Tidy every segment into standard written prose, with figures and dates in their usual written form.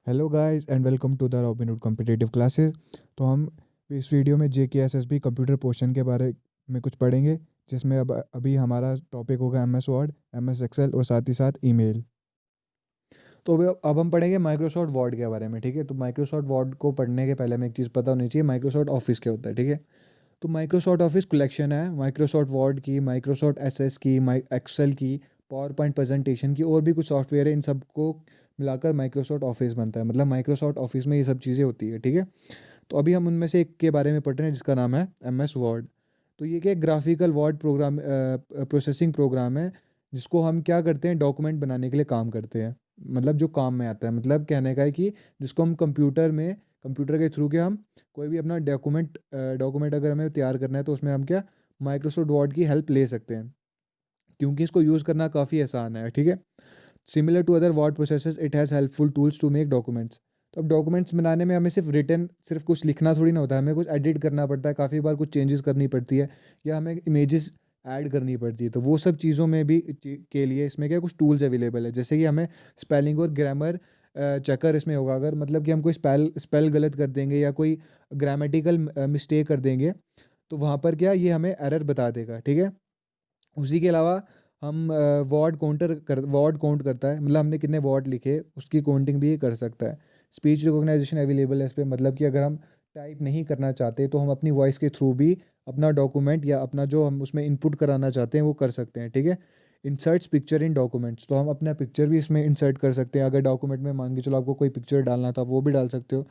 Hello guys and welcome to the Robinhood competitive classes. तो हम इस वीडियो में जेकेएसएसबी कंप्यूटर पोर्शन के बारे में कुछ पढ़ेंगे, जिसमें अब अभी हमारा टॉपिक होगा एमएस वर्ड, एमएस एक्सेल और साथ ही साथ ईमेल। तो अब हम पढ़ेंगे माइक्रोसॉफ्ट वर्ड के बारे में। ठीक है, तो माइक्रोसॉफ्ट वर्ड को पढ़ने के पहले हमें एक चीज़ पता होनी चाहिए, माइक्रोसॉफ्ट ऑफिस क्या होता है। ठीक है, तो माइक्रोसॉफ्ट ऑफिस कलेक्शन है माइक्रोसॉफ्ट वर्ड की, माइक्रोसॉफ्ट एसएस की, माई एक्सेल की, पावर पॉइंट प्रेजेंटेशन की, और भी कुछ सॉफ्टवेयर है। इन सबको मिलाकर माइक्रोसॉफ्ट ऑफिस बनता है, मतलब माइक्रोसॉफ्ट ऑफिस में ये सब चीज़ें होती है। ठीक है, तो अभी हम उनमें से एक के बारे में पढ़ रहे हैं जिसका नाम है एम एस वर्ड। तो ये क्या graphical word program processing program है, जिसको हम क्या करते हैं, डॉक्यूमेंट बनाने के लिए काम करते हैं। मतलब जो काम में आता है, मतलब कहने का है कि जिसको हम कंप्यूटर के थ्रू के हम कोई भी अपना डॉक्यूमेंट अगर हमें तैयार करना है तो उसमें हम क्या माइक्रोसॉफ्ट वर्ड की हेल्प ले सकते हैं, क्योंकि इसको यूज़ करना काफ़ी आसान है। ठीक है, similar to other word processes it has helpful tools to make documents. तो अब डॉक्यूमेंट्स बनाने में हमें सिर्फ कुछ लिखना थोड़ी ना होता है, हमें कुछ एडिट करना पड़ता है, काफ़ी बार कुछ चेंजेस करनी पड़ती है, या हमें इमेजेस ऐड करनी पड़ती है। तो वो सब चीज़ों में भी के लिए इसमें क्या कुछ टूल्स अवेलेबल है, जैसे कि हमें स्पेलिंग और ग्रामर चेकर इसमें होगा। अगर मतलब कि हम कोई स्पेल गलत कर देंगे या कोई ग्रामेटिकल मिस्टेक कर देंगे, तो वहाँ पर क्या ये हमें एरर बता देगा। ठीक है, उसी के अलावा हम वर्ड काउंट करता है, मतलब हमने कितने वर्ड लिखे उसकी काउंटिंग भी कर सकता है। स्पीच रिकॉग्नाइजेशन अवेलेबल है इस पर, मतलब कि अगर हम टाइप नहीं करना चाहते तो हम अपनी वॉइस के थ्रू भी अपना डॉक्यूमेंट या अपना जो हम उसमें इनपुट कराना चाहते हैं वो कर सकते हैं। ठीक है, इंसर्ट्स पिक्चर इन डॉक्यूमेंट्स, तो हम अपना पिक्चर भी इसमें इंसर्ट कर सकते हैं। अगर डॉक्यूमेंट में मान के चलो आपको कोई पिक्चर डालना था वो भी डाल सकते हो।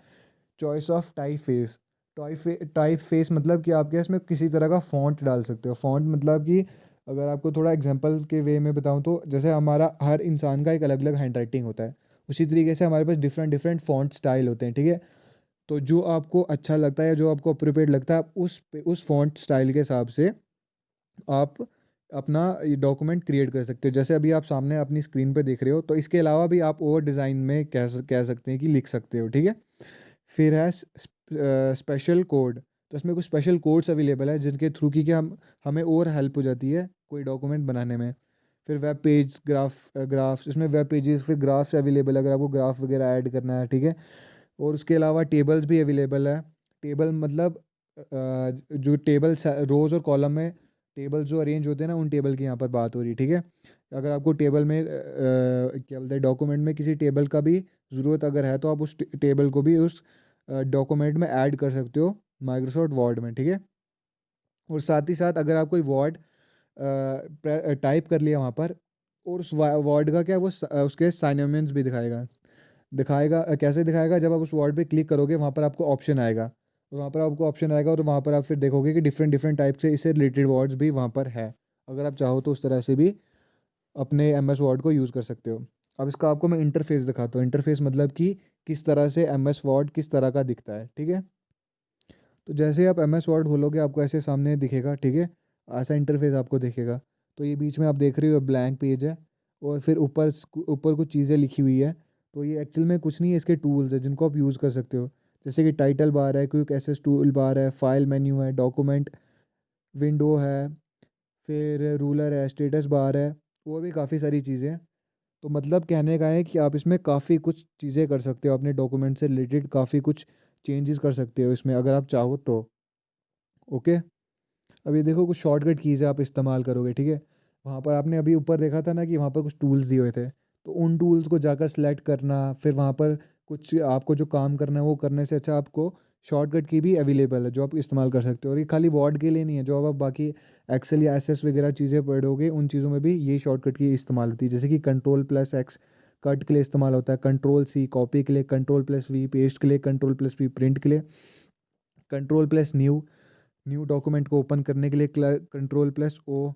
चॉइस ऑफ टाइप फेस मतलब कि आप क्या इसमें किसी तरह का फॉन्ट डाल सकते हो। फॉन्ट मतलब कि अगर आपको थोड़ा एग्जांपल के वे में बताऊं तो जैसे हमारा हर इंसान का एक अलग अलग हैंड राइटिंग होता है, उसी तरीके से हमारे पास डिफरेंट डिफरेंट फॉन्ट स्टाइल होते हैं। ठीक है, तो जो आपको अच्छा लगता है या जो आपको अप्रोप्रिएट लगता है, आप उस फॉन्ट स्टाइल के हिसाब से आप अपना डॉक्यूमेंट क्रिएट कर सकते हो। जैसे अभी आप सामने अपनी स्क्रीन पे देख रहे हो, तो इसके अलावा भी आप और डिज़ाइन में कह सकते हैं कि लिख सकते हो। ठीक है, फिर है स्पेशल कोड। तो इसमें कुछ स्पेशल कोड्स अवेलेबल है जिनके थ्रू की क्या हमें और हेल्प हो जाती है कोई डॉक्यूमेंट बनाने में। फिर वेब पेज ग्राफ्स, इसमें वेब पेजेस फिर ग्राफ्स अवेलेबल है अगर आपको ग्राफ वगैरह ऐड करना है। ठीक है, और उसके अलावा टेबल्स भी अवेलेबल है। टेबल मतलब जो टेबल रोज और कॉलम में टेबल जो अरेंज होते हैं ना, उन टेबल की यहाँ पर बात हो रही है। ठीक है, अगर आपको टेबल में क्या बोलते हैं, डॉक्यूमेंट में किसी टेबल का भी ज़रूरत अगर है, तो आप उस टेबल को भी उस डॉक्यूमेंट में ऐड कर सकते हो माइक्रोसॉफ्ट वर्ड में। ठीक है, और साथ ही साथ अगर आप कोई वर्ड टाइप कर लिया वहाँ पर, और उस वर्ड का क्या वो उसके साइनोनिम्स भी दिखाएगा। कैसे दिखाएगा, जब आप उस वर्ड पे क्लिक करोगे वहाँ पर आपको ऑप्शन आएगा, और वहाँ पर आपको ऑप्शन आएगा और वहाँ पर आप फिर देखोगे कि डिफरेंट डिफरेंट टाइप से इससे रिलेटेड वर्ड्स भी वहाँ पर है। अगर आप चाहो तो उस तरह से भी अपने एम एस वर्ड को यूज़ कर सकते हो। अब इसका आपको मैं इंटरफेस दिखाता हूँ। इंटरफेस मतलब कि किस तरह से एम एस वर्ड किस तरह का दिखता है। ठीक है, तो जैसे आप एम एस वर्ड खोलोगे आपको ऐसे सामने दिखेगा। ठीक है, ऐसा इंटरफेस आपको दिखेगा। तो ये बीच में आप देख रहे हो ब्लैंक पेज है, और फिर ऊपर ऊपर कुछ चीज़ें लिखी हुई है। तो ये एक्चुअल में कुछ नहीं है, इसके टूल्स है जिनको आप यूज़ कर सकते हो। जैसे कि टाइटल बार है, क्विक एक्सेस टूल बार है, फाइल मेन्यू है, डॉक्यूमेंट विंडो है, फिर रूलर है, स्टेटस बार है, और भी काफ़ी सारी चीज़ें हैं। तो मतलब कहने का है कि आप इसमें काफ़ी कुछ चीज़ें कर सकते हो, अपने डॉक्यूमेंट से रिलेटेड काफ़ी कुछ चेंजेस कर सकते हो इसमें अगर आप चाहो तो। ओके, अब ये देखो कुछ शॉर्टकट कीज़ है आप इस्तेमाल करोगे। ठीक है, वहाँ पर आपने अभी ऊपर देखा था ना कि वहाँ पर कुछ टूल्स दिए हुए थे, तो उन टूल्स को जाकर सेलेक्ट करना, फिर वहाँ पर कुछ आपको जो काम करना है वो करने से अच्छा आपको शॉर्टकट की भी अवेलेबल है जो आप इस्तेमाल कर सकते हो। और ये खाली वर्ड के लिए नहीं है, जो अब आप बाकी एक्सेल या एसएस वगैरह चीज़ें पढ़ोगे उन चीज़ों में भी ये शॉर्टकट की इस्तेमाल होती है। जैसे कि कंट्रोल+X कट के लिए इस्तेमाल होता है, कंट्रोल+C कॉपी के लिए, कंट्रोल+V पेस्ट के लिए, कंट्रोल+P प्रिंट के लिए, कंट्रोल+न्यू न्यू डॉक्यूमेंट को ओपन करने के लिए, कंट्रोल+O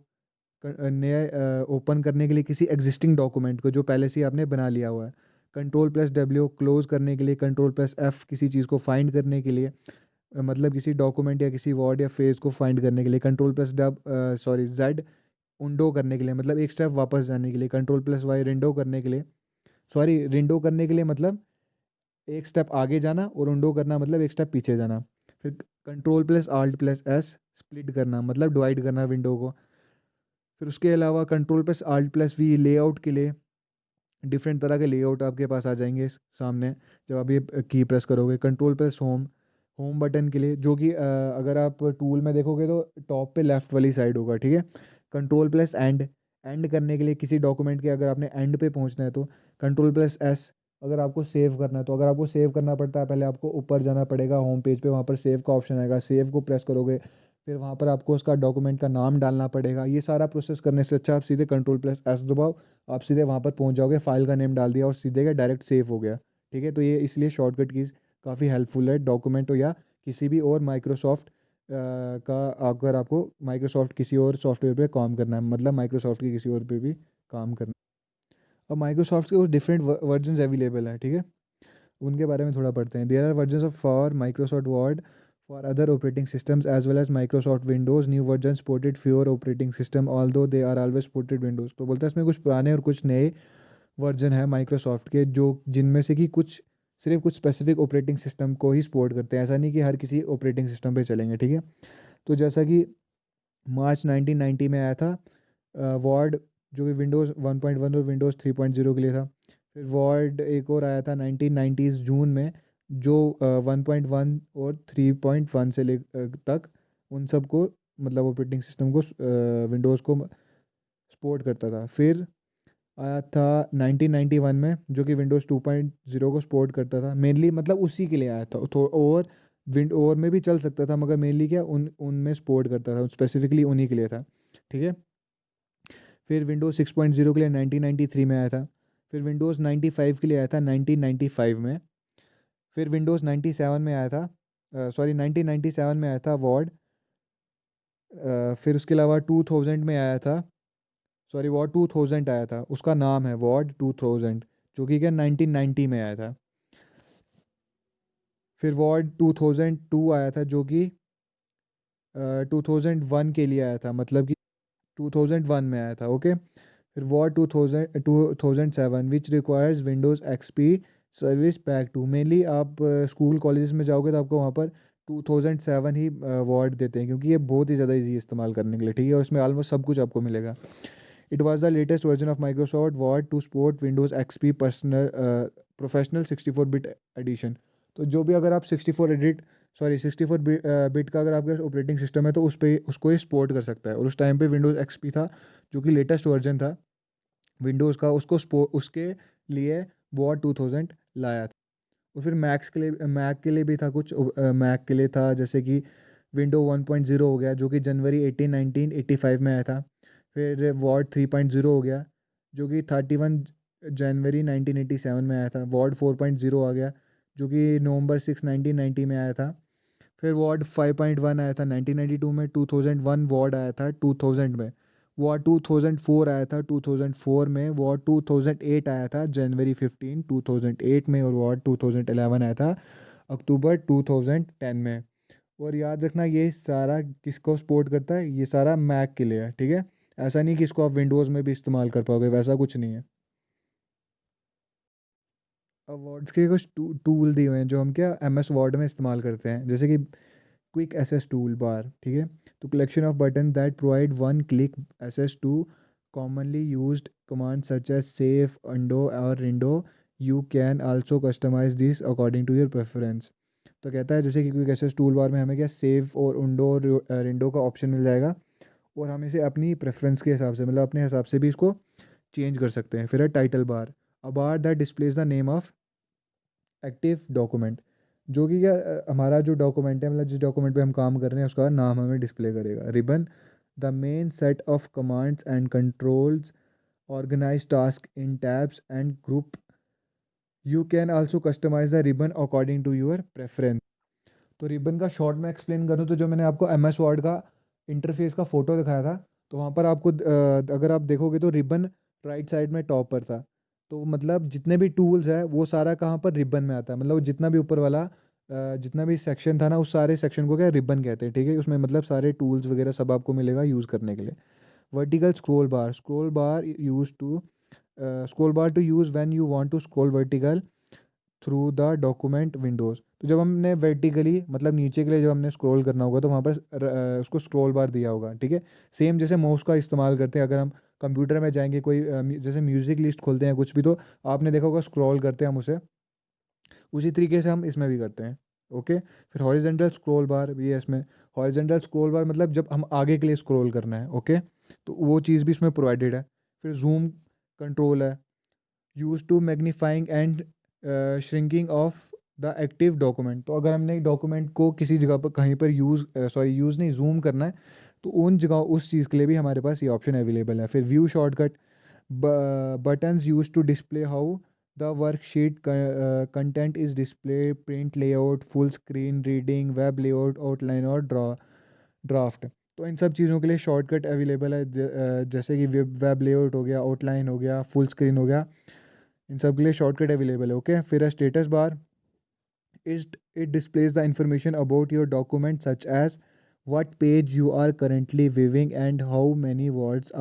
नया ओपन करने के लिए किसी एग्जिस्टिंग डॉक्यूमेंट को जो पहले से ही आपने बना लिया हुआ है, कंट्रोल+W क्लोज करने के लिए, कंट्रोल+F किसी चीज़ को फाइंड करने के लिए, मतलब किसी डॉक्यूमेंट या किसी वर्ड या फ्रेज को फाइंड करने के लिए, Z उंडो करने के लिए, मतलब एक स्टेप वापस जाने के लिए, कंट्रोल+Y रिंडो करने के लिए, रिंडो करने के लिए मतलब एक स्टेप आगे जाना, और उंडो करना मतलब एक स्टेप पीछे जाना। फिर कंट्रोल+Alt+S स्प्लिट करना मतलब डिवाइड करना विंडो को। फिर उसके अलावा कंट्रोल+Alt+V लेआउट के लिए, डिफरेंट तरह के लेआउट आपके पास आ जाएंगे सामने जब आप ये की प्रेस करोगे। Control plus home, home button के लिए, जो कि अगर आप टूल में देखोगे तो टॉप पे लेफ्ट वाली साइड होगा, ठीक है। कंट्रोल प्लस एंड, एंड करने के लिए किसी डॉक्यूमेंट के अगर आपने एंड पे पहुंचना है तो कंट्रोल प्लस एस। अगर आपको सेव करना है तो अगर आपको सेव करना पड़ता है पहले आपको ऊपर जाना पड़ेगा होम पेज पे, वहाँ पर सेव का ऑप्शन आएगा, सेव को प्रेस करोगे फिर वहाँ पर आपको उसका डॉक्यूमेंट का नाम डालना पड़ेगा। ये सारा प्रोसेस करने से अच्छा आप सीधे कंट्रोल प्लस एस दबाओ, आप सीधे वहाँ पर पहुँच जाओगे, फाइल का नेम डाल दिया और सीधे का डायरेक्ट सेव हो गया, ठीक है। तो ये इसलिए शॉर्टकट कीज़ काफ़ी हेल्पफुल है डॉक्यूमेंट हो या किसी भी और माइक्रोसॉफ्ट का, अगर आपको माइक्रोसॉफ्ट किसी और सॉफ्टवेयर पे काम करना है, मतलब माइक्रोसॉफ्ट के किसी और पे भी काम करना है। अब माइक्रोसॉफ्ट के कुछ डिफरेंट वर्जन अवेलेबल हैं, ठीक है, उनके बारे में थोड़ा पढ़ते हैं। There are version of for Microsoft Word for other operating systems as well as Microsoft Windows, new version supported fewer operating system although they are always supported Windows. तो बोलता है इसमें कुछ पुराने और कुछ नए वर्जन है माइक्रोसॉफ्ट के, जो जिनमें से कि कुछ सिर्फ कुछ स्पेसिफिक ऑपरेटिंग सिस्टम को ही सपोर्ट करते हैं, ऐसा नहीं कि हर किसी ऑपरेटिंग सिस्टम पे चलेंगे, ठीक है। तो जैसा कि मार्च 1990 में आया था वॉर्ड, जो कि विंडोज़ 1.1 और विंडोज़ 3.0 के लिए था। फिर वॉर्ड एक और आया था 1990 जून में, जो 1.1 और 3.1 से तक उन सब को, मतलब ऑपरेटिंग सिस्टम को, विंडोज़ को सपोर्ट करता था। फिर आया था 1991 में, जो कि विंडोज़ 2.0 को सपोर्ट करता था मेनली, मतलब उसी के लिए आया था। तो और विंड और में भी चल सकता था मगर मेनली क्या उनमें सपोर्ट करता था, स्पेसिफिकली उन्हीं के लिए था, ठीक है। फिर विंडोज़ 6.0 के लिए 1993 में आया था। फिर विंडोज़ 95 के लिए आया था 1995 में। फिर विंडोज़ 97 में आया था, सॉरी 1997 में आया था वॉर्ड। फिर उसके अलावा 2000 में आया था, सॉरी वॉर्ड 2000 आया था, उसका नाम है वॉर्ड 2000, जो कि क्या 1990 में आया था। फिर वॉर्ड 2002 आया था, जो कि 2001 के लिए आया था, मतलब कि 2001 में आया था, ओके। फिर Word 2007 which requires Windows XP service pack 2। Mainly आप स्कूल कॉलेजेस में जाओगे तो आपको वहाँ पर 2007 ही वॉर्ड देते हैं, क्योंकि ये बहुत ही ज़्यादा इजी है इस्तेमाल करने के लिए, ठीक है, और इसमें ऑलमोस्ट सब कुछ आपको मिलेगा। It was the latest version of Microsoft Word to support Windows XP personal professional 64 bit edition. तो जो भी अगर आप 64 बिट का अगर आपके पास ऑपरेटिंग सिस्टम है तो उस पर उसको ही सपोर्ट कर सकता है। और उस टाइम पे विंडोज़ एक्सपी था, जो कि लेटेस्ट वर्जन था विंडोज़ का, उसके लिए वॉर 2000 लाया था। और फिर मैक के लिए भी था कुछ, मैक के लिए था जैसे कि विंडो 1.0 हो गया, जो कि जनवरी 18 1985 में आया था। फिर वॉर्ड 3.0 हो गया, जो कि 31 जनवरी 1987 में आया था। वॉर्ड 4.0 आ गया, जो कि नवंबर 6 1990 में आया था। फिर वॉर्ड 5.1 आया था 1992 में। 2001 वॉर्ड आया था 2000 में। वॉर्ड 2004 आया था 2004 में। वॉर्ड 2008 आया था जनवरी 15 2008 में। और वॉर्ड 2011 आया था अक्टूबर 2010 में। और याद रखना ये सारा किसको सपोर्ट करता है, ये सारा मैक के लिए है, ठीक है। ऐसा नहीं कि इसको आप विंडोज़ में भी इस्तेमाल कर पाओगे, वैसा कुछ नहीं है। अब वर्ड्स के कुछ टूल दिए हुए हैं जो हम क्या एम एस वर्ड में इस्तेमाल करते हैं, जैसे कि क्विक एसेस टूल बार, ठीक है। तो collection of button that provide one click access to commonly used commands such as save, undo और rindo. You can also customize these according to your preference. तो कहता है जैसे कि क्विक एसेस टूल बार में हमें क्या सेव और उंडो और रिंडो का ऑप्शन मिल जाएगा, और हम इसे अपनी प्रेफरेंस के हिसाब से, मतलब अपने हिसाब से भी इसको चेंज कर सकते हैं। फिर है title bar, a bar that displays the name of active document, जो कि क्या हमारा जो डॉक्यूमेंट है, मतलब जिस डॉक्यूमेंट पे हम काम कर रहे हैं उसका नाम हमें डिस्प्ले करेगा। Ribbon, the main set of commands and controls organize task in tabs and group. You can also customize the ribbon according to your preference. तो रिबन का शॉर्ट में एक्सप्लेन करूँ तो जो मैंने आपको एम एस वर्ड का इंटरफेस का फ़ोटो दिखाया था, तो वहाँ पर आपको अगर आप देखोगे तो रिबन राइट साइड में टॉप पर था। तो मतलब जितने भी टूल्स है वो सारा कहाँ पर रिबन में आता है, मतलब जितना भी ऊपर वाला जितना भी सेक्शन था ना, उस सारे सेक्शन को क्या रिबन कहते हैं, ठीक है। उसमें मतलब सारे टूल्स वगैरह सब आपको मिलेगा यूज़ करने के लिए। Vertical scroll bar use to scroll bar to use when you want to scroll vertical through the document windows. तो जब हमने वर्टिकली मतलब नीचे के लिए जब हमने स्क्रॉल करना होगा तो वहाँ पर उसको स्क्रॉल बार दिया होगा, ठीक है। सेम जैसे माउस का इस्तेमाल करते हैं, अगर हम कंप्यूटर में जाएंगे, कोई जैसे म्यूज़िक लिस्ट खोलते हैं कुछ भी, तो आपने देखा होगा स्क्रॉल करते हैं हम उसे, उसी तरीके से हम इसमें भी करते हैं। ओके, फिर हॉरिजेंटल स्क्रॉल बार भी है इसमें। हॉरिजेंटल स्क्रॉल बार मतलब जब हम आगे के लिए स्क्रॉल करना है, ओके, तो वो चीज़ भी इसमें प्रोवाइडेड है। फिर जूम कंट्रोल है, use to magnifying and shrinking of the active document. तो अगर हमने एक डॉक्यूमेंट को किसी जगह पर कहीं पर यूज़ नहीं, जूम करना है, तो उन जगह उस चीज़ के लिए भी हमारे पास ये ऑप्शन अवेलेबल है। फिर view shortcut, buttons used to display how the worksheet content is displayed, print layout, full screen reading, web layout, outline और ड्राफ्ट। तो इन सब चीज़ों के लिए शॉर्टकट अवेलेबल है, जैसे कि वेब लेआउट हो गया, आउटलाइन हो गया, फुल स्क्रीन हो गया, इन सब के लिए शॉर्टकट अवेलेबल है। ओके, फिर है status bar. It displays the information about your document such as what page you are currently viewing and how many words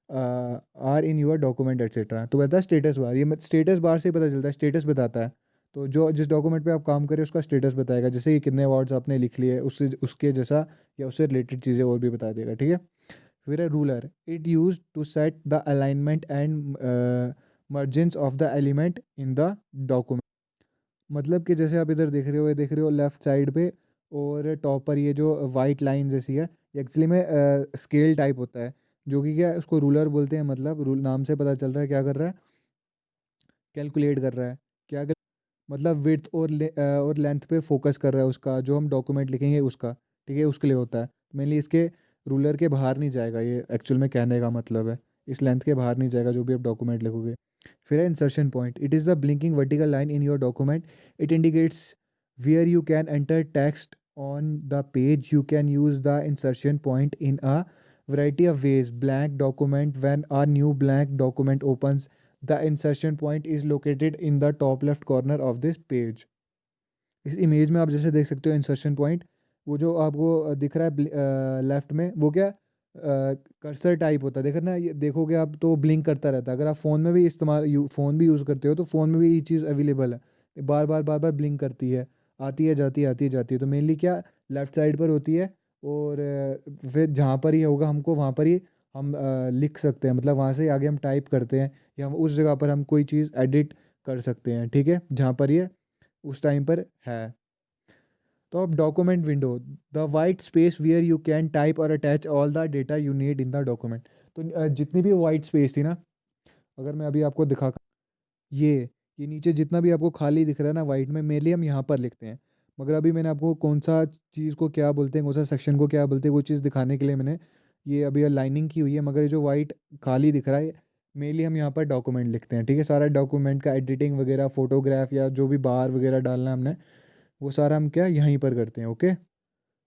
are in your document etcetera. तो कहता है स्टेटस बार, ये status bar से ही पता चलता है, स्टेटस बताता है। तो जो जिस डॉक्यूमेंट पे आप काम करें उसका स्टेटस बताएगा, जैसे कि कितने वर्ड्स आपने लिख लिए, उससे उसके जैसा या उससे रिलेटेड चीज़ें और भी बता देगा, ठीक है। फिर है ruler. It use to set the alignment and margins of the element in the document. मतलब कि जैसे आप इधर देख रहे हो, ये देख रहे हो लेफ्ट साइड पे, और टॉप पर ये जो वाइट लाइन जैसी है, ये एक्चुअली में स्केल टाइप होता है, जो कि क्या है, उसको रूलर बोलते हैं। मतलब रूल नाम से पता चल रहा है क्या कर रहा है, कैलकुलेट कर रहा है। क्या कर, मतलब विड्थ और लेंथ पे फोकस कर रहा है उसका, जो हम डॉक्यूमेंट लिखेंगे उसका, ठीक है, उसके लिए होता है। मेनली इसके रूलर के बाहर नहीं जाएगा, ये एक्चुअल में कहने का मतलब है, इस लेंथ के बाहर नहीं जाएगा जो भी आप डॉक्यूमेंट लिखोगे। फिर है insertion point. It is the blinking vertical line in your document. It indicates where you can enter text on the page. You can use the insertion point in a variety of ways. Blank document, when a new blank document opens, the insertion point is located in the top left corner of this page. इस image में आप जैसे देख सकते हो insertion point, वो जो आपको दिख रहा है लेफ्ट में, वो क्या कर्सर टाइप होता है, देखो ना, ये देखोगे आप तो ब्लिंक करता रहता है। अगर आप फ़ोन में भी फ़ोन भी यूज़ करते हो तो फ़ोन में भी ये चीज़ अवेलेबल है, बार बार ब्लिंक करती है, आती है जाती है, आती है जाती है। तो मेनली क्या लेफ़्ट साइड पर होती है, और फिर जहाँ पर ही होगा हमको वहाँ पर ही हम लिख सकते हैं, मतलब वहाँ से ही आगे हम टाइप करते हैं, या हम उस जगह पर हम कोई चीज़ एडिट कर सकते हैं, ठीक है, जहाँ पर ये उस टाइम पर है। तो अब document window, the white space where you can type or attach all the data you need in the document. तो जितनी भी वाइट स्पेस थी ना, अगर मैं अभी आपको दिखा, ये नीचे जितना भी आपको खाली दिख रहा है ना वाइट में, मेनली हम यहाँ पर लिखते हैं। मगर अभी मैंने आपको कौन सा चीज़ को क्या बोलते हैं, कौन सा सेक्शन को क्या बोलते हैं, वो चीज़ दिखाने के लिए मैंने ये अभी लाइनिंग की हुई है। मगर ये जो वाइट खाली दिख रहा है, मेनली हम यहाँ पर डॉक्यूमेंट लिखते हैं, ठीक है। सारा डॉक्यूमेंट का एडिटिंग वगैरह, फोटोग्राफ या जो भी बार वगैरह डालना है हमने, वो सारा हम क्या यहीं पर करते हैं, ओके।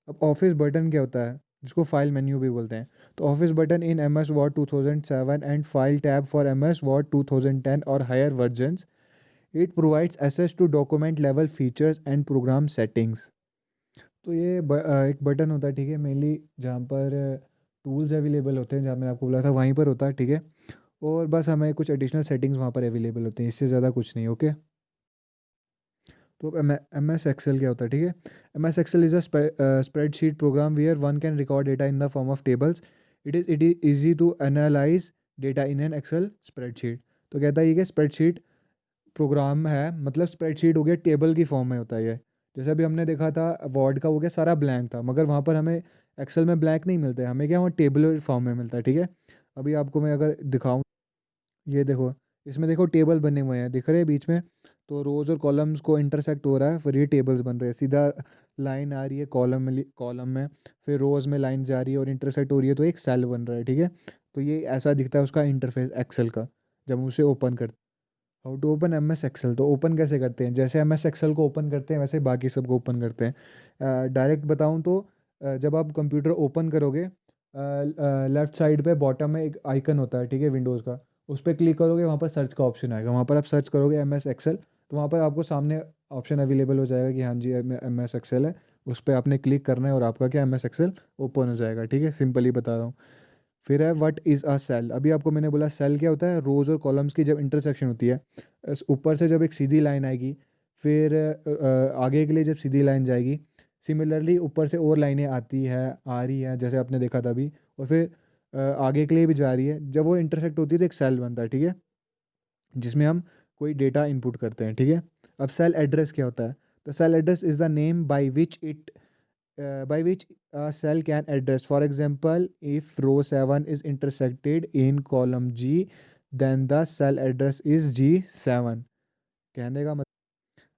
अब ऑफिस बटन क्या होता है, जिसको फाइल मेन्यू भी बोलते हैं। तो office button in M S word 2007 and file tab for M S word 2010 और higher versions. It provides access to document level features and program settings. तो ये एक बटन होता है, ठीक है, मेनली जहाँ पर टूल्स अवेलेबल होते हैं, जहाँ मैंने आपको बोला था वहीं पर होता है, ठीक है। और बस हमें कुछ एडिशनल सेटिंग्स वहाँ पर अवेलेबल होते हैं, इससे ज़्यादा कुछ नहीं, ओके। तो एम एस एक्सेल क्या होता है, ठीक है। M S Excel is a spreadsheet program where one can record data in the form of tables. It is easy to analyse data in an Excel spreadsheet. तो कहता है ये कि स्प्रेडशीट प्रोग्राम है, मतलब स्प्रेडशीट हो गया, टेबल की फॉर्म में होता है ये। जैसे अभी हमने देखा था वर्ड का, हो गया सारा ब्लैंक था, मगर वहाँ पर हमें एक्सेल में ब्लैंक नहीं मिलता है, हमें क्या वहाँ टेबल फॉर्म में मिलता है, ठीक है। अभी आपको मैं अगर दिखाऊं, ये देखो, इसमें देखो टेबल बने हुए हैं, दिख रहे हैं बीच में। तो रोज़ और कॉलम्स को इंटरसेक्ट हो रहा है, फिर ये टेबल्स बन रहे हैं, सीधा लाइन आ रही है कॉलम में, फिर रोज़ में लाइन जा रही है और इंटरसेक्ट हो रही है, तो एक सेल बन रहा है, ठीक है। तो ये ऐसा दिखता है उसका इंटरफेस एक्सेल का, जब हम उसे ओपन करते हैं। How to open M S Excel, तो ओपन कैसे करते हैं, जैसे एम एस एक्सेल को ओपन करते हैं वैसे बाकी सबको ओपन करते हैं। डायरेक्ट बताऊँ तो जब आप कंप्यूटर ओपन करोगे, लेफ्ट साइड पे बॉटम में एक आइकन होता है, ठीक है, विंडोज़ का। उस पर क्लिक करोगे, वहाँ पर सर्च का ऑप्शन आएगा, वहाँ पर आप सर्च करोगे एम एस एक्सेल, तो वहाँ पर आपको सामने ऑप्शन अवेलेबल हो जाएगा कि हाँ जी एम एस एक्सेल है। उस पर आपने क्लिक करना है और आपका क्या एम एस एक्सेल ओपन हो जाएगा, ठीक है, सिंपली बता रहा हूँ। फिर है व्हाट इज़ अ सेल। अभी आपको मैंने बोला सेल क्या होता है, रोज़ और कॉलम्स की जब इंटरसेक्शन होती है, ऊपर से जब एक सीधी लाइन आएगी, फिर आगे के लिए जब सीधी लाइन जाएगी, सिमिलरली ऊपर से और लाइनें आती है आ रही हैं, जैसे आपने देखा था अभी। और फिर आगे के लिए भी जा रही है, जब वो इंटरसेक्ट होती है तो एक सेल बनता है, ठीक है, जिसमें हम कोई डेटा इनपुट करते हैं, ठीक है। अब सेल एड्रेस क्या होता है? तो cell address is the name by which a cell can address. For example, if row 7 is intersected in column G, then the cell address is G7. कहने का मतलब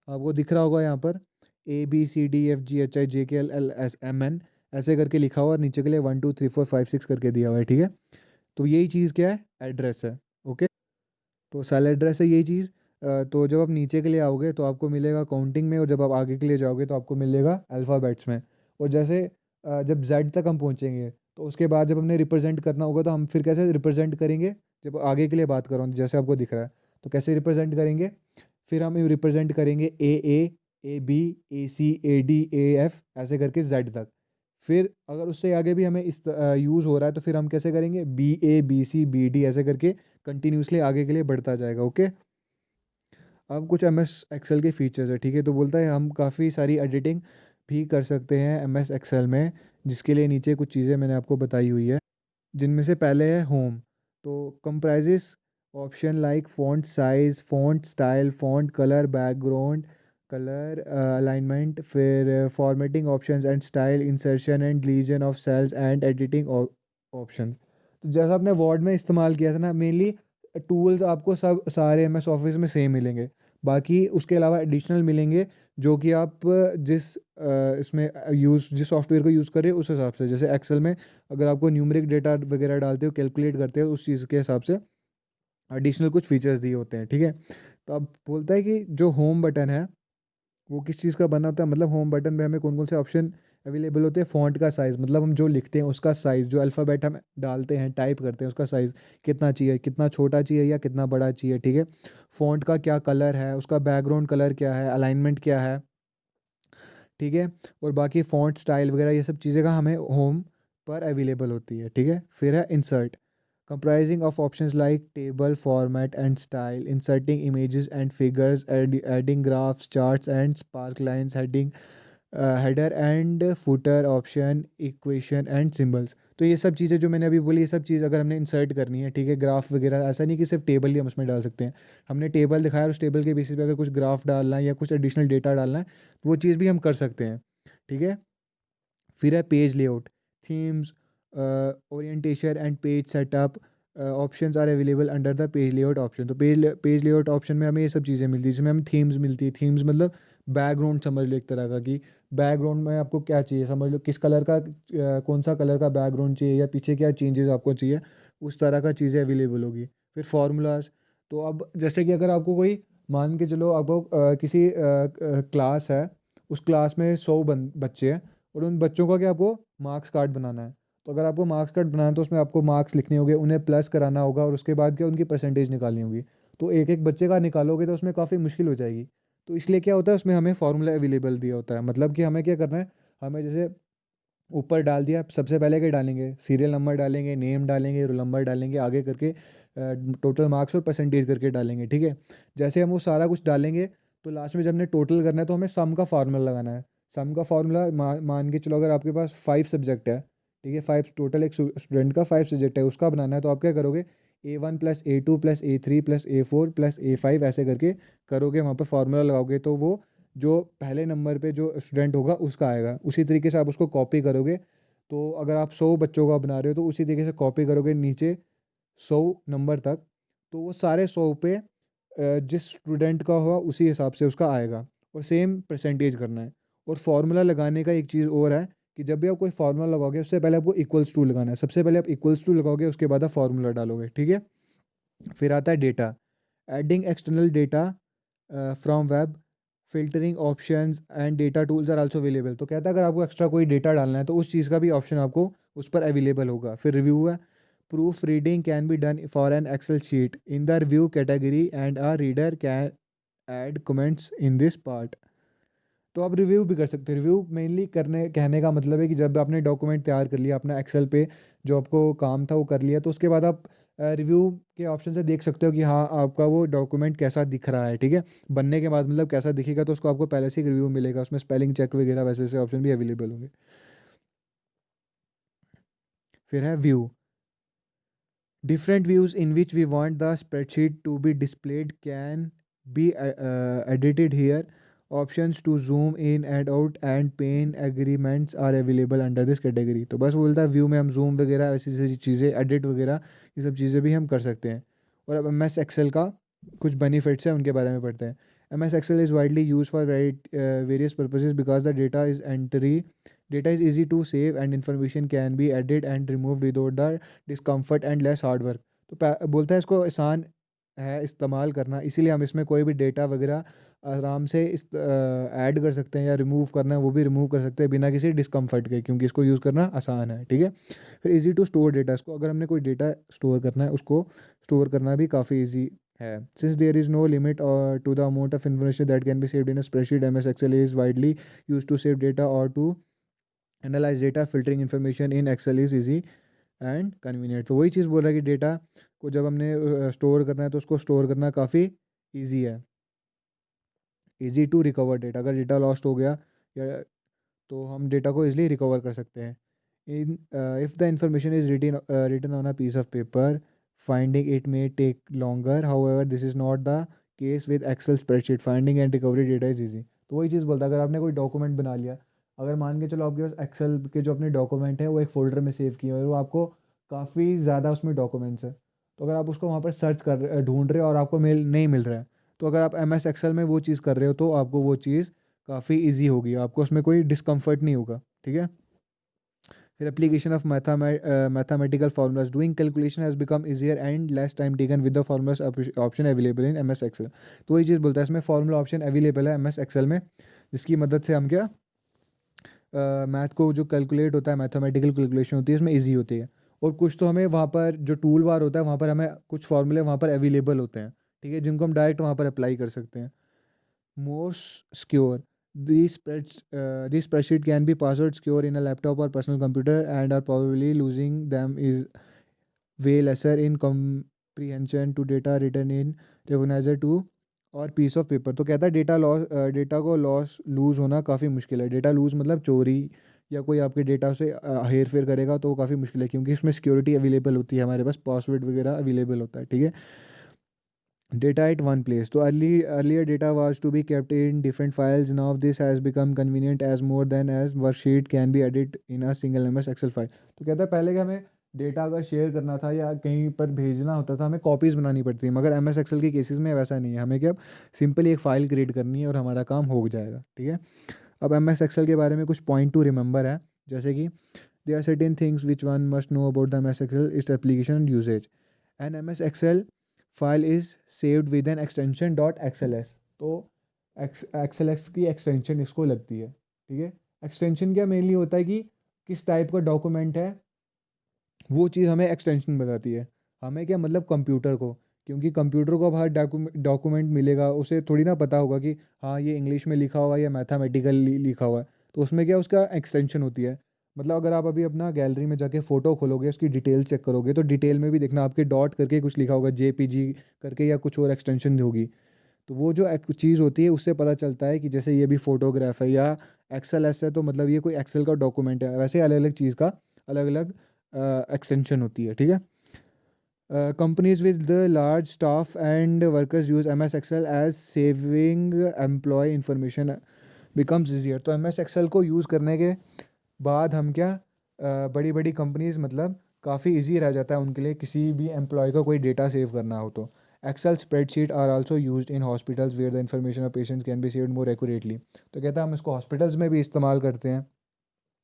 आपको दिख रहा होगा यहाँ पर ABCDFGHIJKLLMN ऐसे करके लिखा हुआ, और नीचे के लिए 1 2 3 4 5 6 करके दिया हुआ है, ठीक है। तो यही चीज़ क्या है? एड्रेस है। ओके, तो सेल एड्रेस है यही चीज़। तो जब आप नीचे के लिए आओगे तो आपको मिलेगा काउंटिंग में, और जब आप आगे के लिए जाओगे तो आपको मिलेगा अल्फ़ाबेट्स में। और जैसे जब जेड तक हम पहुंचेंगे तो उसके बाद जब हमने रिप्रेजेंट करना होगा तो हम फिर कैसे रिप्रेजेंट करेंगे? जब आगे के लिए बात कर रहा हूँ, जैसे आपको दिख रहा है, तो कैसे रिप्रेजेंट करेंगे? फिर हम रिप्रेजेंट करेंगे A B, A C, A D, A F ऐसे करके जेड तक। फिर अगर उससे आगे भी हमें इस यूज़ हो रहा है तो फिर हम कैसे करेंगे? बी ए, बी सी, बी डी ऐसे करके कंटिन्यूसली आगे के लिए बढ़ता जाएगा। ओके, अब कुछ एम एस एक्सेल के फीचर्स है, ठीक है। तो बोलता है हम काफ़ी सारी एडिटिंग भी कर सकते हैं एम एस एक्सेल में, जिसके लिए नीचे कुछ चीज़ें मैंने आपको बताई हुई है, जिनमें से पहले है होम। तो comprises option like font size, font style, font colour, background colour, alignment, फिर formatting options and style, insertion and deletion of cells and editing options. तो जैसा आपने वर्ड में इस्तेमाल किया था ना, मेनली टूल्स आपको सब सारे एम एस ऑफिस में सेम मिलेंगे, बाकी उसके अलावा एडिशनल मिलेंगे, जो कि आप इसमें जिस सॉफ्टवेयर को यूज़ कर रहे हो उस हिसाब से। जैसे एक्सेल में अगर आपको न्यूमरिक डेटा वगैरह डालते हो, कैलकुलेट करते हो, उस चीज़ के हिसाब से एडिशनल कुछ फीचर्स दिए होते हैं, ठीक है। तो अब बोलता है कि जो होम बटन है वो किस चीज़ का बना होता है, मतलब होम बटन में हमें कौन कौन से ऑप्शन अवेलेबल होते हैं? फ़ॉन्ट का साइज़, मतलब हम जो लिखते हैं उसका साइज़, जो अल्फ़ाबेट हम डालते हैं, टाइप करते हैं, उसका साइज़ कितना चाहिए, कितना छोटा चाहिए या कितना बड़ा चाहिए, ठीक है। फ़ॉन्ट का क्या कलर है, उसका बैकग्राउंड कलर क्या है, अलाइनमेंट क्या है, ठीक है। और बाकी फ़ॉन्ट स्टाइल वगैरह ये सब चीज़ें का हमें होम पर अवेलेबल होती है, ठीक है। फिर है insert, comprising of options like table format and style, inserting images and figures, adding graphs, charts and spark lines, header and footer option, equation and symbols। तो ये सब चीज़ें जो मैंने अभी बोली, ये सब चीज़ अगर हमने इंसर्ट करनी है, ठीक है, ग्राफ वगैरह, ऐसा नहीं कि सिर्फ टेबल ही हम उसमें डाल सकते हैं। हमने टेबल दिखाया और उस टेबल के बेसिस पे अगर कुछ ग्राफ डालना है या कुछ एडिशनल डेटा डालना है तो वो चीज़ भी हम कर सकते हैं, ठीक है। फिर है page layout, themes, orientation and page setup options are available under the page layout option. तो पेज लेआउट ऑप्शन में हमें ये सब चीज़ें मिलती है, जिसमें हमें थीम्स मिलती है। थीम्स मतलब बैकग्राउंड समझ लो, एक तरह का, कि बैकग्राउंड में आपको क्या चाहिए, समझ लो किस कलर का कौन सा कलर का बैकग्राउंड चाहिए या पीछे क्या चेंजेस आपको चाहिए, उस तरह का चीज़ें अवेलेबल होगी। फिर फार्मूलाज, तो अब जैसे कि अगर आपको कोई, मान के चलो आपको किसी क्लास है, उस क्लास में 100 बच्चे हैं, और उन बच्चों का क्या आपको मार्क्स कार्ड बनाना है। तो अगर आपको मार्क्स कार्ड बनाना है तो उसमें आपको मार्क्स लिखने होंगे, उन्हें प्लस कराना होगा, और उसके बाद क्या उनकी परसेंटेज निकालनी होगी। तो एक एक बच्चे का निकालोगे तो उसमें काफ़ी मुश्किल हो जाएगी। तो इसलिए क्या होता है, उसमें हमें फार्मूला अवेलेबल दिया होता है, मतलब कि हमें क्या करना है, हमें जैसे ऊपर डाल दिया, सबसे पहले क्या डालेंगे? सीरियल नंबर डालेंगे, नेम डालेंगे, रोल नंबर डालेंगे, आगे करके टोटल मार्क्स और परसेंटेज करके डालेंगे, ठीक है। जैसे हम वो सारा कुछ डालेंगे तो लास्ट में जब हमने टोटल करना है तो हमें सम का फार्मूला लगाना है। सम का फार्मूला मान के चलो, अगर आपके पास 5 सब्जेक्ट है, ठीक है, 5 टोटल, एक स्टूडेंट का 5 सब्जेक्ट है, उसका बनाना है, तो आप क्या करोगे? A1 + A2 + A3 + A4 + A5 ऐसे करके करोगे, वहाँ पर फार्मूला लगाओगे, तो वो जो पहले नंबर पे जो स्टूडेंट होगा उसका आएगा। उसी तरीके से आप उसको कॉपी करोगे। तो अगर आप 100 बच्चों का बना रहे हो तो उसी तरीके से कॉपी करोगे नीचे 100 नंबर तक, तो वो सारे 100 पे जिस स्टूडेंट का होगा उसी हिसाब से उसका आएगा, और सेम परसेंटेज करना है। और फार्मूला लगाने का एक चीज़ और है कि जब भी आप कोई फार्मूला लगाओगे उससे पहले आपको इक्वल्स टू लगाना है। सबसे पहले आप इक्वल्स टू लगाओगे, उसके बाद आप फार्मूला डालोगे, ठीक है। फिर आता है data, adding external data from web, filtering options and data tools are also available. तो कहता है अगर आपको एक्स्ट्रा कोई डेटा डालना है तो उस चीज़ का भी ऑप्शन आपको उस पर अवेलेबल होगा। फिर रिव्यू है, proofreading can be done for an Excel sheet in the review category and a reader can add comments in this part. तो आप रिव्यू भी कर सकते हो। रिव्यू मेनली करने कहने का मतलब है कि जब आपने डॉक्यूमेंट तैयार कर लिया अपना एक्सेल पे, जो आपको काम था वो कर लिया, तो उसके बाद आप रिव्यू के ऑप्शन से देख सकते हो कि हाँ आपका वो डॉक्यूमेंट कैसा दिख रहा है, ठीक है। बनने के बाद मतलब कैसा दिखेगा, तो उसको आपको पहले से ही रिव्यू मिलेगा, उसमें स्पेलिंग चेक वगैरह वैसे से ऑप्शन भी अवेलेबल होंगे। फिर है view, Different views in which we want the spreadsheet to be displayed can be edited here. Options to zoom in and out and pane agreements are available under this category. तो बस बोलता है view में हम zoom वगैरह ऐसी ऐसी चीज़ें एडिट वगैरह ये सब चीज़ें भी हम कर सकते हैं. और अब एम एस एक्सेल का कुछ बेनिफिट्स हैं उनके बारे में पढ़ते हैं. M S Excel is widely use for various purposes because the data is easy to save and information can be added and removed without the discomfort and less hard work. तो बोलता है इसको आसान है इस्तेमाल करना, इसीलिए हम इसमें कोई भी डेटा वगैरह आराम से इस ऐड कर सकते हैं या रिमूव करना है वो भी रिमूव कर सकते हैं बिना किसी डिस्कम्फर्ट के, क्योंकि इसको यूज़ करना आसान है. ठीक है. फिर इजी टू स्टोर डेटा, इसको अगर हमने कोई डेटा स्टोर करना है उसको स्टोर करना भी काफ़ी ईजी है. Since there is no limit to the amount of information that can be saved in a spreadsheet, M S Excel is widely use to save data or to analyse data. Filtering information in Excel is easy and convenient. तो वही चीज़ बोल रहा है कि data को जब हमने store करना है तो उसको स्टोर करना काफ़ी ईजी है. ईजी टू रिकवर डेटा, अगर डेटा लॉस्ट हो गया या तो हम डेटा को ईजिली रिकवर कर सकते हैं. In if the information is written on a piece of paper, finding it may take longer. However this is not the case with Excel spreadsheet. Finding and recovery data is easy. तो वही चीज़ बोलता है, अगर आपने कोई document बना लिया, अगर मान के चलो आपके पास एक्सेल के जो अपने डॉक्यूमेंट है वो एक फ़ोल्डर में सेव किए और वो आपको काफ़ी ज़्यादा उसमें डॉक्यूमेंट्स है, तो अगर आप उसको वहाँ पर सर्च ढूंढ रहे हो और आपको मेल नहीं मिल रहा है, तो अगर आप एम एस एक्सेल में वो चीज़ कर रहे हो तो आपको वो चीज़ काफ़ी ईजी होगी, आपको उसमें कोई डिस्कम्फर्ट नहीं होगा. ठीक है. फिर application of mathematical formulas, doing calculation has become easier and less time taken with the formulas option available in M S Excel. तो वही चीज़ बोलता है इसमें फार्मूला ऑप्शन अवेलेबल है एम एस एक्सेल में, जिसकी मदद से हम क्या मैथ को जो कैलकुलेट होता है, मैथमेटिकल कैलकुलेशन होती है उसमें ईजी होती है. और कुछ तो हमें वहाँ पर जो टूल बार होता है वहाँ पर हमें कुछ फार्मूले वहाँ पर अवेलेबल होते हैं. ठीक है, जिनको हम डायरेक्ट वहाँ पर अप्लाई कर सकते हैं. more secure. These spreadsheet can be password secure in a laptop or personal computer and are probably losing them is way lesser in comprehension to data written in recognizer to और piece of paper. तो कहता है data को loss loose होना काफ़ी मुश्किल है. Data loose मतलब चोरी या कोई आपके डेटा से हेर फेर करेगा तो काफ़ी मुश्किल है, क्योंकि इसमें सिक्योरिटी अवेलेबल होती है, हमारे पास पासवर्ड वगैरह अवेलेबल होता है. ठीक है. Data at one place. So earlier data was to be kept in different files. Now this has become convenient as more than as worksheet can be added in a single MS Excel file. तो कहता है पहले कि हमें data अगर share करना था या कहीं पर भेजना होता था हमें कॉपीज़ बनानी पड़ती है, मगर एम एस एक्सेल के केसेस में वैसा नहीं है. हमें क्या सिंपली एक फ़ाइल क्रिएट करनी है और हमारा काम हो जाएगा. ठीक है. अब एम एस एक्सेल के बारे में कुछ पॉइंट टू रिमेंबर है, जैसे कि there are certain things which one must know about the M S Excel, its application and usages. An M S Excel file is saved with an extension dot XLS. तो XLS की extension इसको लगती है. ठीक है. Extension क्या mainly होता है कि किस टाइप का डॉक्यूमेंट है वो चीज़ हमें एक्सटेंशन बताती है. हमें क्या मतलब कंप्यूटर को, क्योंकि कंप्यूटर को अब हर डॉक्यूमेंट मिलेगा, उसे थोड़ी ना पता होगा कि हाँ ये इंग्लिश में लिखा हुआ है या मैथमेटिकल लिखा हुआ है. तो उसमें क्या उसका एक्सटेंशन होती है. मतलब अगर आप अभी अपना गैलरी में जाके फ़ोटो खोलोगे उसकी डिटेल चेक करोगे तो डिटेल में भी देखना आपके डॉट करके कुछ लिखा होगा, जेपीजी करके या कुछ और एक्सटेंशन होगी. तो वो जो चीज़ होती है उससे पता चलता है कि जैसे ये भी फ़ोटोग्राफ है या एक्सेल एस है तो मतलब ये कोई एक्सेल का डॉक्यूमेंट है. वैसे अलग अलग चीज़ का अलग अलग एक्सटेंशन होती है. ठीक है. Companies with the large staff and workers use MS Excel as saving employee information becomes easier. तो MS Excel को यूज़ करने के बाद हम क्या बड़ी बड़ी कंपनीज मतलब काफ़ी इजी रह जाता है उनके लिए किसी भी एम्प्लॉय का कोई डेटा सेव करना हो तो. Excel spreadsheet are also used in hospitals where the information of patients can be saved more accurately. तो कहता है हम इसको हॉस्पिटल्स में भी इस्तेमाल करते हैं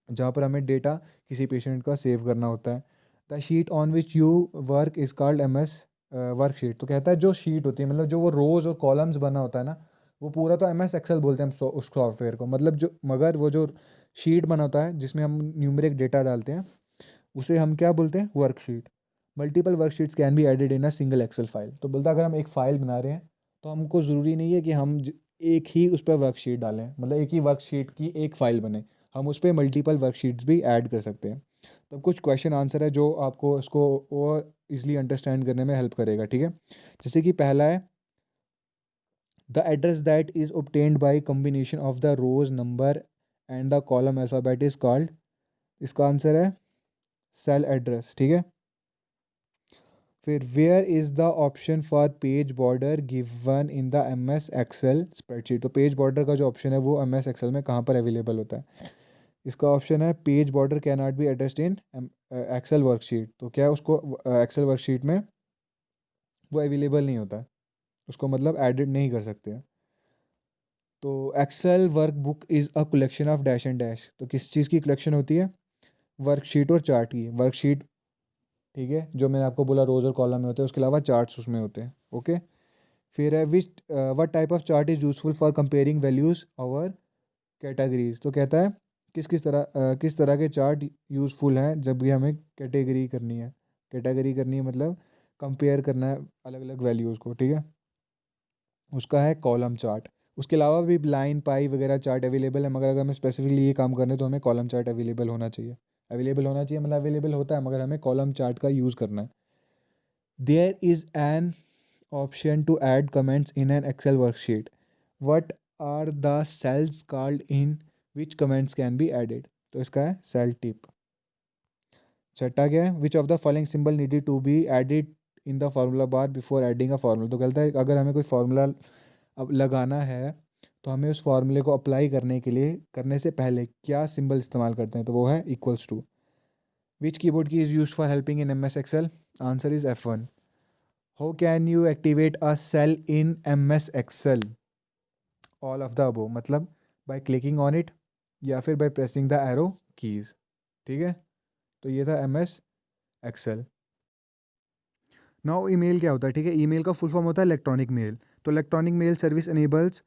जहाँ पर हमें डेटा किसी पेशेंट का सेव करना होता है. The sheet on which you work is called M S worksheet. तो कहता है जो शीट होती है मतलब जो वो रोज़ और कॉलम्स बना होता है ना, वो पूरा तो एम एस एक्सेल बोलते हैं हम उस सॉफ्टवेयर को, मतलब जो मगर वो जो शीट बना होता है जिसमें हम न्यूमेरिक डेटा डालते हैं उसे हम क्या बोलते हैं, worksheet. Multiple worksheets can be added in a single Excel file. तो बोलता है अगर हम एक फ़ाइल बना रहे हैं तो हमको ज़रूरी नहीं है कि हम एक ही उस पर वर्कशीट डालें, मतलब एक ही वर्कशीट की एक फ़ाइल बने, हम उस पर मल्टीपल वर्कशीट्स भी ऐड कर सकते हैं. तो कुछ क्वेश्चन आंसर है जो आपको इसको और इजली अंडरस्टैंड करने में हेल्प करेगा. ठीक है. जैसे कि पहला है the address that is obtained by combination of the rows number and the column alphabet is called. इसका आंसर है सेल एड्रेस. ठीक है. फिर where is the option for page border given in the M S Excel spreadsheet. तो page border का जो option है वो एम एस एक्सेल में कहाँ पर अवेलेबल होता है? इसका ऑप्शन है page border can not be addressed in Excel worksheet. तो क्या है, उसको एक्सेल वर्कशीट में वो अवेलेबल नहीं होता है, उसको मतलब एडिट नहीं कर सकते हैं। तो Excel workbook is a collection of dash and dash. तो किस चीज़ की कलेक्शन होती है? वर्कशीट और चार्ट की। वर्कशीट, ठीक है, जो मैंने आपको बोला रोज और कॉलम में होते हैं, उसके अलावा चार्ट्स उसमें होते हैं। ओके। फिर है विच what type of chart is useful for comparing values और कैटेगरीज। तो कहता है किस तरह के चार्ट यूज़फुल हैं जब भी हमें कैटेगरी करनी है। कैटेगरी करनी है मतलब कंपेयर करना है अलग अलग वैल्यूज़ को, ठीक है। उसका है कॉलम चार्ट। उसके अलावा भी लाइन पाई वगैरह चार्ट अवेलेबल है, मगर अगर हमें स्पेसिफिकली ये काम करना है तो हमें कॉलम चार्ट अवेलेबल होना चाहिए। अवेलेबल होना चाहिए मतलब अवेलेबल होता है, मगर हमें कॉलम चार्ट का यूज़ करना है। There is an option to add comments in an Excel worksheet. What are the cells called in which comments can be added? तो इसका है cell tip। छठा क्या है? Which of the following symbol needed to be added in the formula bar before adding a formula? तो कहता है अगर हमें कोई फार्मूला अब लगाना है तो हमें उस फार्मूले को अप्लाई करने के लिए करने से पहले क्या सिंबल इस्तेमाल करते हैं? तो वो है equals to. Which keyboard key is use for helping in M S Excel? Answer is F1। How can you activate a cell in M S Excel? All of the above, मतलब by clicking on it या फिर by pressing the arrow keys, ठीक है। तो ये था M S Excel. Now email क्या होता है, ठीक है। ईमेल का फुल फॉर्म होता है इलेक्ट्रॉनिक मेल। तो electronic mail service enables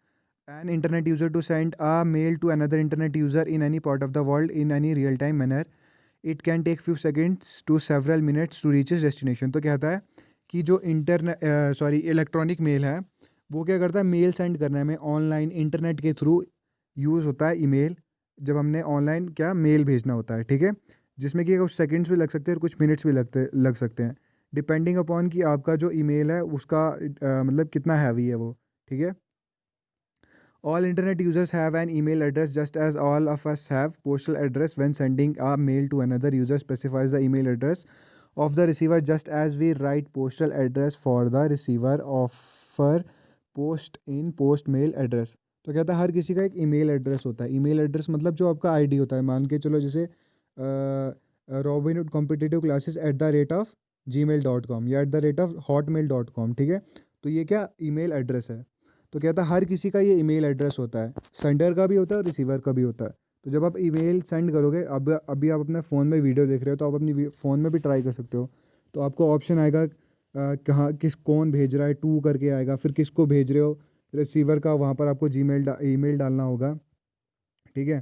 an internet user to send a mail to another internet user in any part of the world in any real time manner. It can take few seconds to several minutes to reach its destination. तो क्या होता है कि जो electronic mail है वो क्या करता है, मेल सेंड करने में ऑनलाइन इंटरनेट के थ्रू यूज़ होता है ईमेल। जब हमने ऑनलाइन क्या मेल भेजना होता है, ठीक है, जिसमें कि कुछ सेकंड्स भी लग सकते हैं और कुछ मिनट्स भी लग सकते हैं, डिपेंडिंग अपॉन कि आपका जो ईमेल है उसका मतलब कितना हैवी है वो, ठीक है। All internet users have an email address just as all of us have postal address. When sending a mail to another user specifies the email address of the receiver just as we write postal address for the receiver offer post in post mail address। तो कहता है हर किसी का एक email address होता है। Email address मतलब जो आपका आईडी होता है, मान के चलो जैसे Robin Hood competitive classes @the rate of gmail.com या @the rate of hotmail.com, ठीक है। तो ये क्या ईमेल एड्रेस है। तो कहता है हर किसी का ये ईमेल एड्रेस होता है, सेंडर का भी होता है और रिसीवर का भी होता है। तो जब आप ईमेल सेंड करोगे, अब अभी आप अपने फ़ोन में वीडियो देख रहे हो तो आप अपनी फ़ोन में भी ट्राई कर सकते हो। तो आपको ऑप्शन आएगा कहाँ कौन भेज रहा है, टू करके आएगा, फिर किसको भेज रहे हो, रिसीवर का, वहाँ पर आपको ईमेल डालना होगा, ठीक है।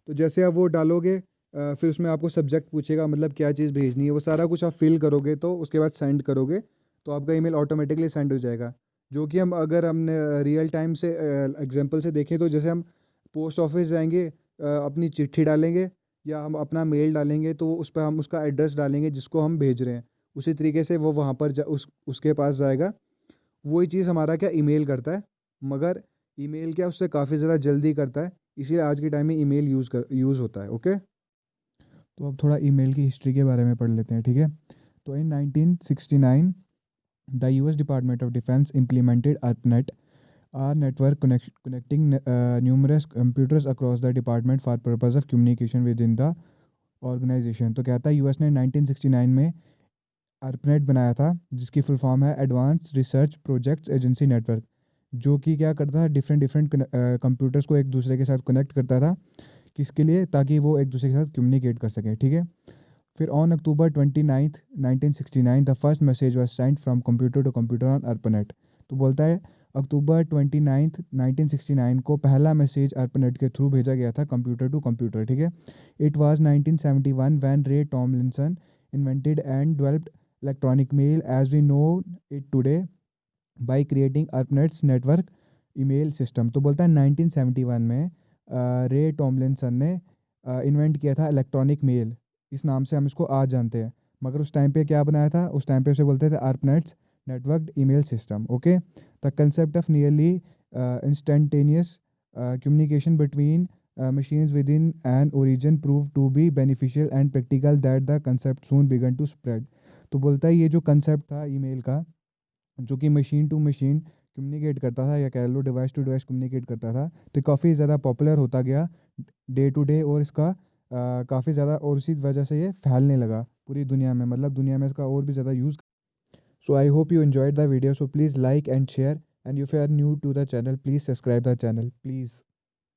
तो जैसे आप वो डालोगे फिर उसमें आपको सब्जेक्ट पूछेगा, मतलब क्या चीज़ भेजनी है, वो सारा कुछ आप फिल करोगे तो उसके बाद सेंड करोगे तो आपका ईमेल ऑटोमेटिकली सेंड हो जाएगा। जो कि हम अगर हमने रियल टाइम से एग्जांपल से देखें तो जैसे हम पोस्ट ऑफिस जाएंगे, अपनी चिट्ठी डालेंगे या हम अपना मेल डालेंगे तो उस पर हम उसका एड्रेस डालेंगे जिसको हम भेज रहे हैं, उसी तरीके से वो वहाँ पर उसके पास जाएगा। वही चीज़ हमारा क्या ईमेल करता है, मगर ईमेल क्या उससे काफ़ी ज़्यादा जल्दी करता है, इसीलिए आज के टाइम में ईमेल यूज़ होता है। ओके। तो अब थोड़ा ईमेल की हिस्ट्री के बारे में पढ़ लेते हैं, ठीक है। तो इन 1969 the US department of defence implemented ARPANET, a network connecting numerous computers across the department for purpose of communication within the organization। तो कहता है यूएस ने 1969 में ARPANET बनाया था, जिसकी फुल फॉर्म है advance research projects agency network, जो कि क्या करता था, डिफरेंट डिफरेंट कंप्यूटर्स को एक दूसरे के साथ कनेक्ट करता था। किसके लिए? ताकि वो एक दूसरे के साथ कम्युनिकेट कर सकें, ठीक है। फिर on October 29th 1969 the first message was sent from computer to computer on ARPANET। तो बोलता है अक्टूबर 29th 1969 को पहला मैसेज ARPANET के थ्रू भेजा गया था कंप्यूटर टू कंप्यूटर, ठीक है। It was 1971 when Ray Tomlinson invented and developed electronic mail as we know it today by creating ARPANET's network email system. तो बोलता है 1971 में रे टॉमलिंसन ने इन्वेंट किया था इलेक्ट्रॉनिक मेल, इस नाम से हम इसको आज जानते हैं, मगर उस टाइम पे क्या बनाया था, उस टाइम पे उसे बोलते थे ARPANET's network email system. Okay. The concept of nearly instantaneous communication between machines within an origin proved to be beneficial and practical that the concept soon began to spread। तो बोलता है ये जो कंसेप्ट था ईमेल का, जो कि machine to machine communicate करता था या कह लो डिवाइस टू डिवाइस कम्युनिकेट करता था, तो काफ़ी ज़्यादा पॉपुलर होता गया डे टू डे, और इसका काफ़ी ज़्यादा, और उसी वजह से ये फैलने लगा पूरी दुनिया में, मतलब दुनिया में इसका और भी ज़्यादा use. So I hope you enjoyed the video. So please like and share. And if you are new to the channel, please subscribe the channel. Please.